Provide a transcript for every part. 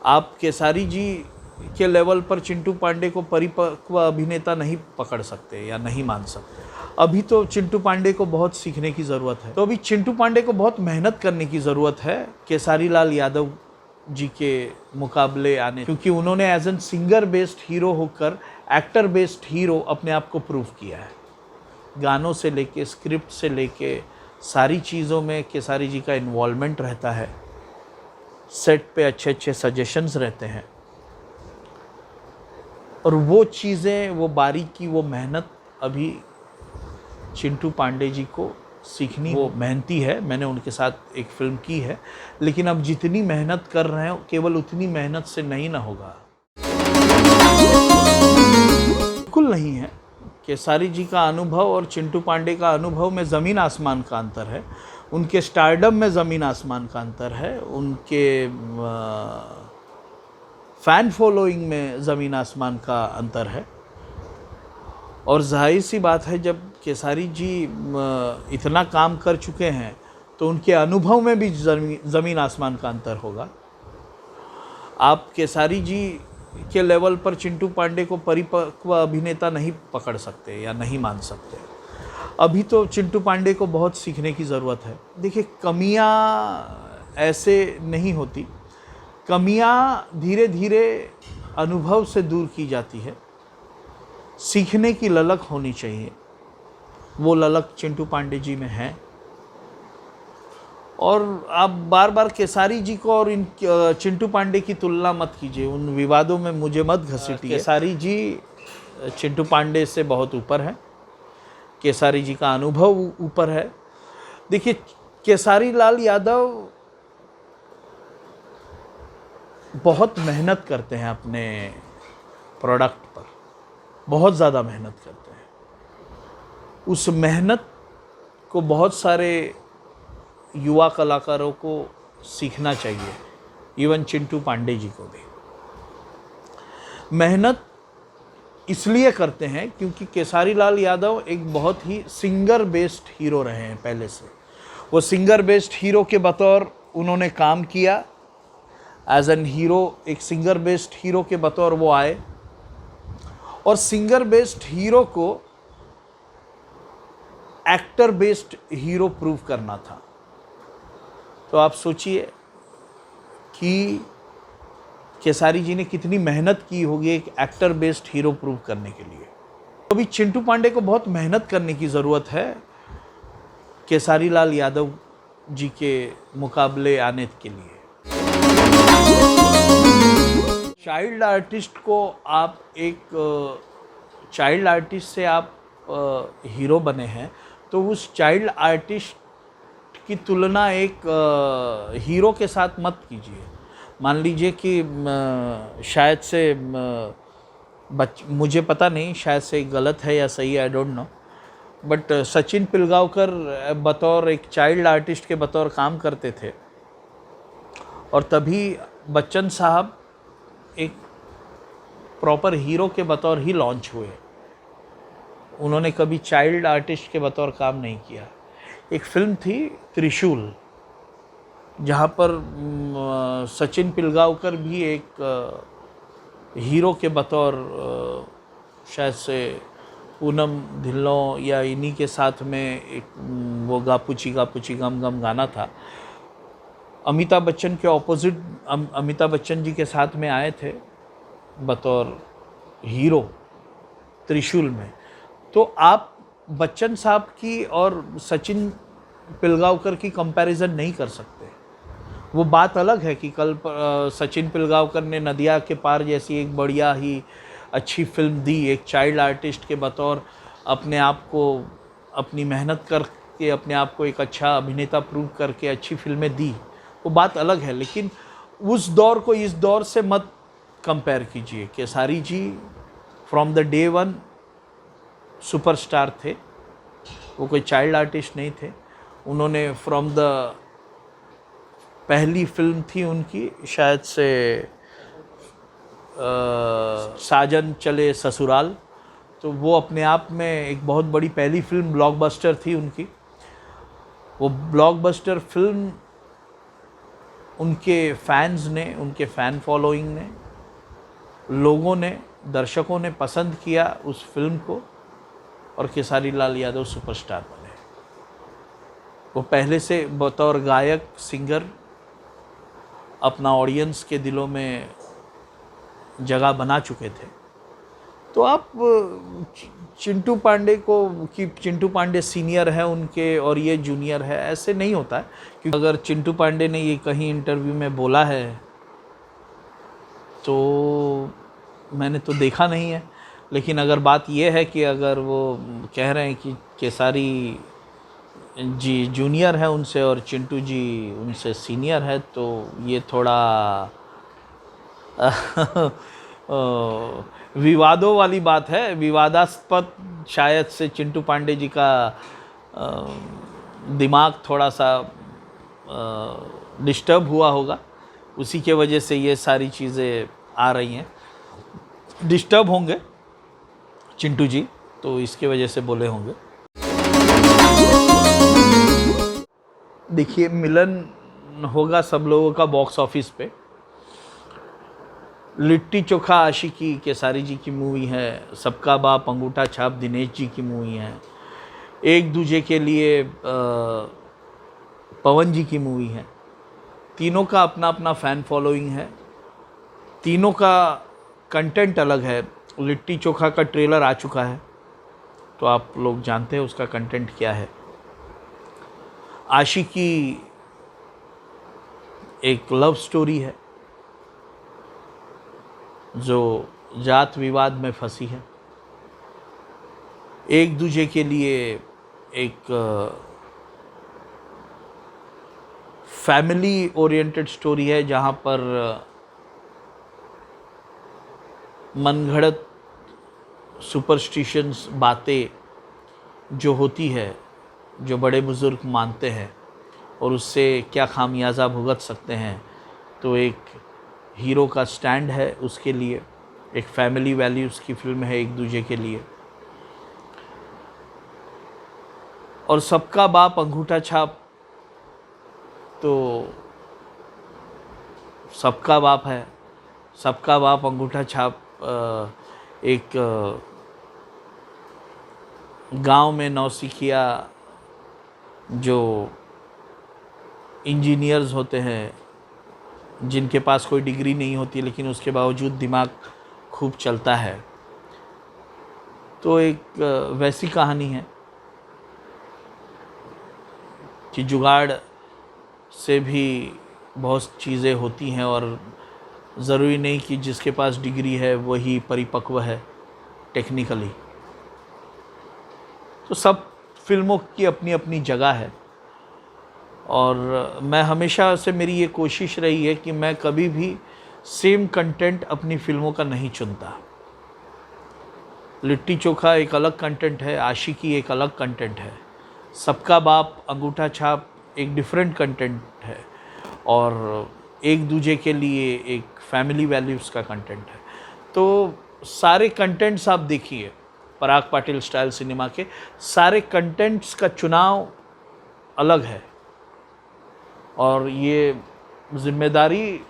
आप केसारी जी के लेवल पर चिंटू पांडे को परिपक्व अभिनेता नहीं पकड़ सकते या नहीं मान सकते। अभी तो चिंटू पांडे को बहुत सीखने की ज़रूरत है। तो अभी चिंटू पांडे को बहुत मेहनत करने की ज़रूरत है केसारी लाल यादव जी के मुकाबले आने, क्योंकि उन्होंने as an singer based hero होकर एक्टर बेस्ड हीरो अपने आप को प्रूव किया है। गानों से लेके स्क्रिप्ट से लेके सारी चीज़ों में केसारी जी का इन्वॉल्वमेंट रहता है। सेट पे अच्छे अच्छे सजेशंस रहते हैं और वो चीज़ें, वो बारीकी, वो मेहनत अभी चिंटू पांडे जी को सीखनी। वो मेहनती है, मैंने उनके साथ एक फिल्म की है, लेकिन अब जितनी मेहनत कर रहे हैं केवल उतनी मेहनत से नहीं ना होगा। बिल्कुल नहीं है। केसारी जी का अनुभव और चिंटू पांडे का अनुभव में ज़मीन आसमान का अंतर है। उनके स्टारडम में ज़मीन आसमान का अंतर है। उनके फ़ैन फॉलोइंग में ज़मीन आसमान का अंतर है। और जाहिर सी बात है, जब केसारी जी इतना काम कर चुके हैं तो उनके अनुभव में भी ज़मीन आसमान का अंतर होगा। आप केसारी जी के लेवल पर चिंटू पांडे को परिपक्व अभिनेता नहीं पकड़ सकते या नहीं मान सकते। अभी तो चिंटू पांडे को बहुत सीखने की ज़रूरत है। देखिए, कमियां ऐसे नहीं होती, कमियां धीरे धीरे अनुभव से दूर की जाती है। सीखने की ललक होनी चाहिए, वो ललक चिंटू पांडे जी में है। और आप बार बार केसारी जी को और इन चिंटू पांडे की तुलना मत कीजिए, उन विवादों में मुझे मत घसीटिए। केसारी जी चिंटू पांडे से बहुत ऊपर है, केसारी जी का अनुभव ऊपर है। देखिए, केसारी लाल यादव बहुत मेहनत करते हैं अपने प्रोडक्ट पर, बहुत ज़्यादा मेहनत करते हैं। उस मेहनत को बहुत सारे युवा कलाकारों को सीखना चाहिए, इवन चिंटू पांडे जी को भी। मेहनत इसलिए करते हैं क्योंकि केसारी लाल यादव एक बहुत ही सिंगर बेस्ड हीरो रहे हैं पहले से। वो सिंगर बेस्ड हीरो के बतौर उन्होंने काम किया, एज एन हीरो, एक सिंगर बेस्ड हीरो के बतौर वो आए। और सिंगर बेस्ड हीरो को एक्टर बेस्ड हीरो प्रूव करना था। तो आप सोचिए कि केसारी जी ने कितनी मेहनत की होगी एक एक्टर बेस्ड हीरो प्रूव करने के लिए। तो अभी चिंटू पांडे को बहुत मेहनत करने की ज़रूरत है केसारी लाल यादव जी के मुकाबले आने के लिए। चाइल्ड आर्टिस्ट को आप एक चाइल्ड आर्टिस्ट से आप हीरो बने हैं, तो उस चाइल्ड आर्टिस्ट की तुलना एक हीरो के साथ मत कीजिए। मान लीजिए कि शायद से मुझे पता नहीं, शायद से गलत है या सही, I don't know, but Sachin Pilgaonkar बतौर एक चाइल्ड आर्टिस्ट के बतौर काम करते थे और तभी बच्चन साहब एक प्रॉपर हीरो के बतौर ही लॉन्च हुए। उन्होंने कभी चाइल्ड आर्टिस्ट के बतौर काम नहीं किया। एक फिल्म थी त्रिशूल, जहाँ पर सचिन पिलगांवकर भी एक हीरो के बतौर, शायद से पूनम ढिल्लों या इन्हीं के साथ में एक वो गापुची गापुची गम गम गाना था, अमिताभ बच्चन के ऑपोजिट अमिताभ बच्चन जी के साथ में आए थे बतौर हीरो त्रिशूल में। तो आप बच्चन साहब की और सचिन पिलगांवकर की कंपैरिजन नहीं कर सकते। वो बात अलग है कि कल सचिन पिलगांवकर ने नदिया के पार जैसी एक बढ़िया ही अच्छी फिल्म दी, एक चाइल्ड आर्टिस्ट के बतौर अपने आप को, अपनी मेहनत करके अपने आप को एक अच्छा अभिनेता प्रूव करके अच्छी फिल्में दी, वो बात अलग है। लेकिन उस दौर को इस दौर से मत कंपेयर कीजिए। Kesari ji from the day one superstar थे, वो कोई चाइल्ड आर्टिस्ट नहीं थे। उन्होंने फ्रॉम द पहली फिल्म थी उनकी, शायद से साजन चले ससुराल, तो वो अपने आप में एक बहुत बड़ी पहली फिल्म ब्लॉकबस्टर थी उनकी। वो ब्लॉकबस्टर फिल्म उनके फैंस ने, उनके फ़ैन फॉलोइंग ने, लोगों ने, दर्शकों ने पसंद किया उस फिल्म को और खेसारी लाल यादव सुपरस्टार बने। वो पहले से बतौर गायक, सिंगर अपना ऑडियंस के दिलों में जगह बना चुके थे। तो आप चिंटू पांडे को कि चिंटू पांडे सीनियर है उनके और ये जूनियर है, ऐसे नहीं होता है। क्योंकि अगर चिंटू पांडे ने ये कहीं इंटरव्यू में बोला है तो मैंने तो देखा नहीं है, लेकिन अगर बात ये है कि अगर वो कह रहे हैं कि खेसारी जी जूनियर है उनसे और चिंटू जी उनसे सीनियर है, तो ये थोड़ा विवादों वाली बात है, विवादास्पद। शायद से चिंटू पांडे जी का दिमाग थोड़ा सा डिस्टर्ब हुआ होगा, उसी के वजह से ये सारी चीज़ें आ रही हैं। डिस्टर्ब होंगे चिंटू जी, तो इसके वजह से बोले होंगे। देखिए, मिलन होगा सब लोगों का बॉक्स ऑफिस पे। लिट्टी चोखा आशिकी खेसारी जी की मूवी है, सबका बाप अंगूठा छाप दिनेश जी की मूवी है, एक दूजे के लिए पवन जी की मूवी है। तीनों का अपना अपना फ़ैन फॉलोइंग है, तीनों का कंटेंट अलग है। लिट्टी चोखा का ट्रेलर आ चुका है, तो आप लोग जानते हैं उसका कंटेंट क्या है। आशिकी एक लव स्टोरी है जो जात विवाद में फंसी है। एक दूजे के लिए एक फैमिली ओरिएंटेड स्टोरी है, जहाँ पर मनगढ़ंत सुपरस्टिशंस बातें जो होती है, जो बड़े बुज़ुर्ग मानते हैं और उससे क्या खामियाजा भुगत सकते हैं, तो एक हीरो का स्टैंड है उसके लिए। एक फैमिली वैल्यूज़ की फिल्म है एक दूजे के लिए। और सबका बाप अंगूठा छाप, तो सबका बाप है, सबका बाप अंगूठा छाप एक गांव में नौसिखिया जो इंजीनियर्स होते हैं, जिनके पास कोई डिग्री नहीं होती लेकिन उसके बावजूद दिमाग खूब चलता है, तो एक वैसी कहानी है कि जुगाड़ से भी बहुत चीज़ें होती हैं और ज़रूरी नहीं कि जिसके पास डिग्री है वही परिपक्व है टेक्निकली। तो सब फिल्मों की अपनी अपनी जगह है और मैं हमेशा से मेरी ये कोशिश रही है कि मैं कभी भी सेम कंटेंट अपनी फिल्मों का नहीं चुनता। लिट्टी चोखा एक अलग कंटेंट है, आशिकी एक अलग कंटेंट है, सबका बाप अंगूठा छाप एक डिफरेंट कंटेंट है और एक दूजे के लिए एक फैमिली वैल्यूज़ का कंटेंट है। तो सारे कंटेंट्स आप देखिए, पराग पाटिल स्टाइल सिनेमा के सारे कंटेंट्स का चुनाव अलग है और ये जिम्मेदारी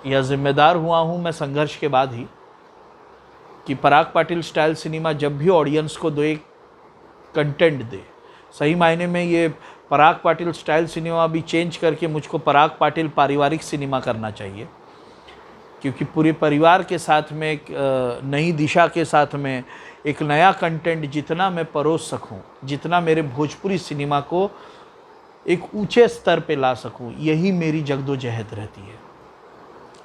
या ज़िम्मेदार हुआ हूँ मैं संघर्ष के बाद ही कि पराग पाटिल स्टाइल सिनेमा जब भी ऑडियंस को दो एक कंटेंट दे। सही मायने में ये पराग पाटिल स्टाइल सिनेमा भी चेंज करके मुझको पराग पाटिल पारिवारिक सिनेमा करना चाहिए, क्योंकि पूरे परिवार के साथ में एक नई दिशा के साथ में एक नया कंटेंट जितना मैं परोस सकूं, जितना मेरे भोजपुरी सिनेमा को एक ऊंचे स्तर पे ला सकूं, यही मेरी जगदोजहद रहती है।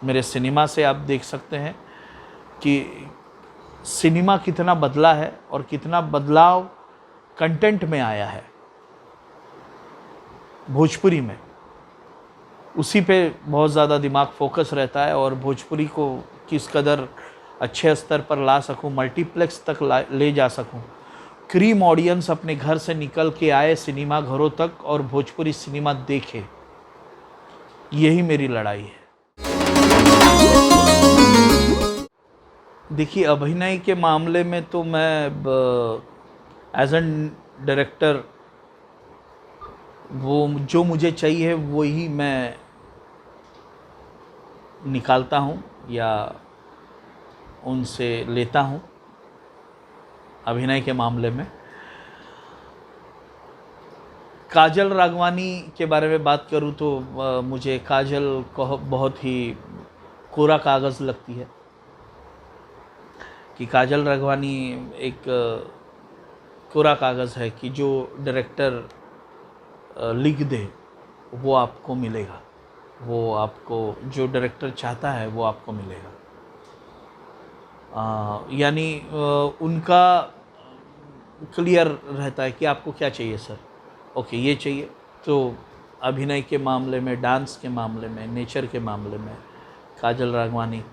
मेरे सिनेमा से आप देख सकते हैं कि सिनेमा कितना बदला है और कितना बदलाव कंटेंट में आया है भोजपुरी में। उसी पे बहुत ज़्यादा दिमाग फोकस रहता है और भोजपुरी को किस कदर अच्छे स्तर पर ला सकूं, मल्टीप्लेक्स तक ले जा सकूं, क्रीम ऑडियंस अपने घर से निकल के आए सिनेमा घरों तक और भोजपुरी सिनेमा देखे, यही मेरी लड़ाई है। देखिए, अभिनय के मामले में तो मैं एज एन डायरेक्टर वो जो मुझे चाहिए वही मैं निकालता हूँ या उनसे लेता हूँ अभिनय के मामले में। काजल राघवानी के बारे में बात करूँ तो मुझे काजल को बहुत ही कोरा कागज़ लगती है कि काजल राघवानी एक कोरा कागज़ है कि जो डायरेक्टर लिख दे वो आपको मिलेगा, वो आपको जो डायरेक्टर चाहता है वो आपको मिलेगा। यानी उनका क्लियर रहता है कि आपको क्या चाहिए सर, ओके ये चाहिए। तो अभिनय के मामले में, डांस के मामले में, नेचर के मामले में काजल राघवानी,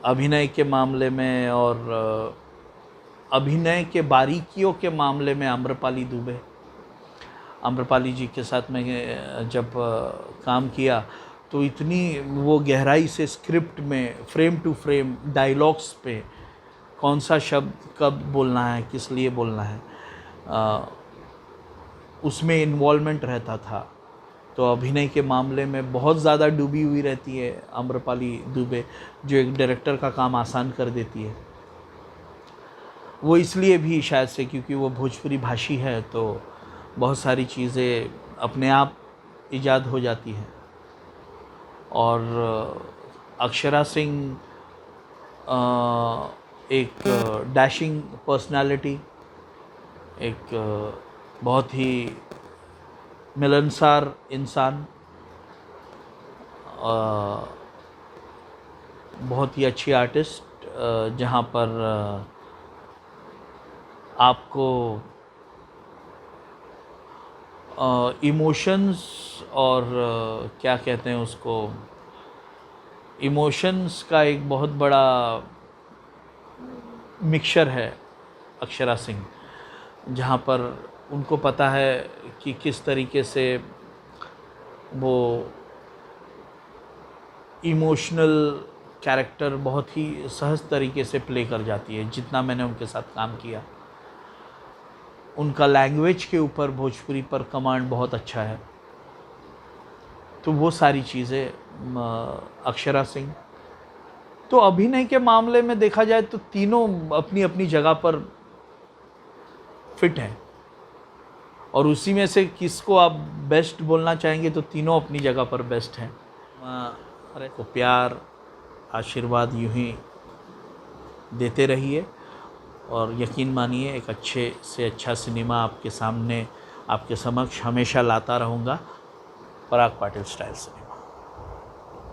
अभिनय के मामले में और अभिनय के बारीकियों के मामले में आम्रपाली दुबे। आम्रपाली जी के साथ मैं जब काम किया तो इतनी वो गहराई से स्क्रिप्ट में फ्रेम टू फ्रेम डायलॉग्स पे कौन सा शब्द कब बोलना है, किस लिए बोलना है, उसमें इन्वॉल्वमेंट रहता था। तो अभिनय के मामले में बहुत ज़्यादा डूबी हुई रहती है आम्रपाली दुबे, जो एक डायरेक्टर का काम आसान कर देती है। वो इसलिए भी शायद से क्योंकि वो भोजपुरी भाषी है, तो बहुत सारी चीज़ें अपने आप ईजाद हो जाती हैं। और अक्षरा सिंह एक डैशिंग पर्सनालिटी, एक बहुत ही मिलनसार इंसान, बहुत ही अच्छी आर्टिस्ट, जहाँ पर आपको इमोशंस और क्या कहते हैं उसको, इमोशंस का एक बहुत बड़ा मिक्सचर है अक्षरा सिंह, जहाँ पर उनको पता है कि किस तरीके से वो इमोशनल कैरेक्टर बहुत ही सहज तरीके से प्ले कर जाती है। जितना मैंने उनके साथ काम किया, उनका लैंग्वेज के ऊपर भोजपुरी पर कमांड बहुत अच्छा है। तो वो सारी चीज़ें अक्षरा सिंह। तो अभिनय के मामले में देखा जाए तो तीनों अपनी अपनी जगह पर फिट हैं, और उसी में से किसको आप बेस्ट बोलना चाहेंगे तो तीनों अपनी जगह पर बेस्ट हैं। को प्यार आशीर्वाद यूं ही देते रहिए और यकीन मानिए एक अच्छे से अच्छा सिनेमा आपके सामने, आपके समक्ष हमेशा लाता रहूँगा। पराग पाटिल स्टाइल से।